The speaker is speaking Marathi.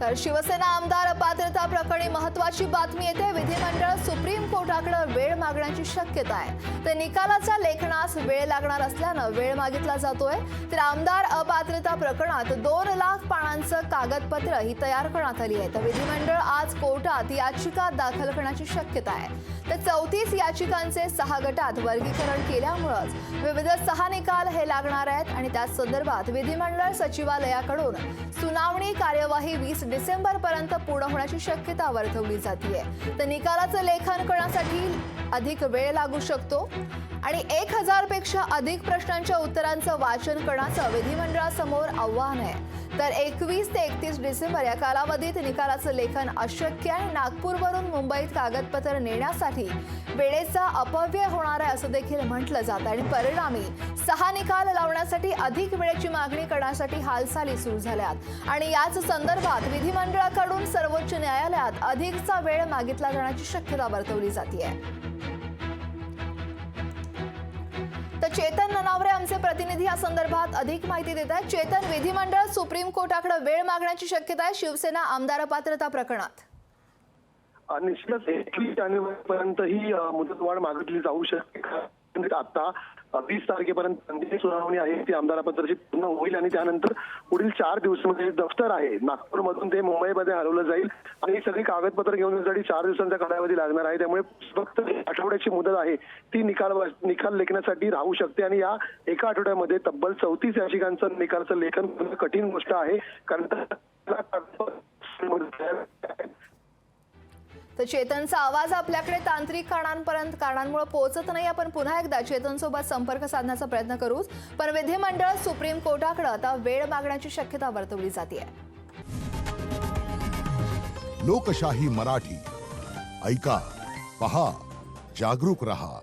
तर शिवसेना आमदार अपात्रता प्रकरणी महत्त्वाची बातमी येते। विधिमंडळ सुप्रीम कोर्टाकडे वेळ मागण्याची शक्यता आहे। तर निकालाच्या लेखनास वेळ लागणार असल्यानं वेळ मागितला जातोय। तर आमदार अपात्रता प्रकरणात 2 लाख पानांचं कागदपत्र ही तयार करण्यात आली आहे। तर विधिमंडळ आज कोर्टात याचिका दाखल करण्याची शक्यता आहे। तर 34 याचिकांचे 6 गटात वर्गीकरण केल्यामुळे विविध 6 निकाल हे लागणार आहेत आणि त्या संदर्भात विधिमंडळ सचिवालयाकडून सुनावणी कार्यवाही 20 डिसेंबर पर्यंत पूर्ण होण्याची शक्यता वर्तवली जाते। तर निकालाचं लेखन करण्यासाठी अधिक वेळ लागू शकतो आणि 1000 पेक्षा अधिक प्रश्नांच्या उत्तरांचं वाचन करण्याचं विधिमंडळासमोर आव्हान आहे। तर 21 ते 31 डिसेंबर या कालावधीत निकालाचं लेखन अशक्य आहे। नागपूरवरून मुंबईत कागदपत्र नेण्यासाठी वेळेचा अपव्यय होणार आहे असं देखील म्हटलं जातं आणि परिणामी 6 निकाल लावण्यासाठी अधिक वेळेची मागणी करण्यासाठी हालचाली सुरू झाल्यात आणि याच संदर्भात विधिमंडळाकडून सर्वोच्च न्यायालयात अधिकचा वेळ मागितला जाण्याची शक्यता वर्तवली जाते। तर चेतन ननावरे आमचे प्रतिनिधी या संदर्भात अधिक माहिती देत आहेत। चेतन, विधिमंडळ सुप्रीम कोर्टाकडे वेळ मागण्याची शक्यता आहे शिवसेना आमदार अपात्रता प्रकरणात। निश्चितच 21 जानेवारीपर्यंत ही मुदतवाढ मागितली जाऊ शकते। आता 20 तारखेपर्यंत सुनावणी आहे ती आमदार पत्राची पूर्ण होईल आणि त्यानंतर पुढील 4 दिवसांमध्ये दफ्तर आहे नागपूरमधून ते मुंबईमध्ये हलवलं जाईल आणि ही सगळी कागदपत्र घेऊन येण्यासाठी 4 दिवसांचा कालावधी लागणार आहे। त्यामुळे फक्त आठवड्याची मुदत आहे ती निकाल लेखनासाठी राहू शकते आणि या एका आठवड्यामध्ये तब्बल 34 याचिकांचं निकालाचं लेखन करणं कठीण गोष्ट आहे कारण तर चेतनचा आवाज आपल्याकडे तांत्रिक कारणांमुळे पोहोचत नाही। आपण पुन्हा एकदा चेतन सोबत संपर्क साधण्याचा प्रयत्न करू। पण विधिमंडळ सुप्रीम कोर्टाकडे आता वेळ मागण्याची शक्यता वर्तवली जाते। लोकशाही मराठी ऐका, पहा, जागरूक रहा।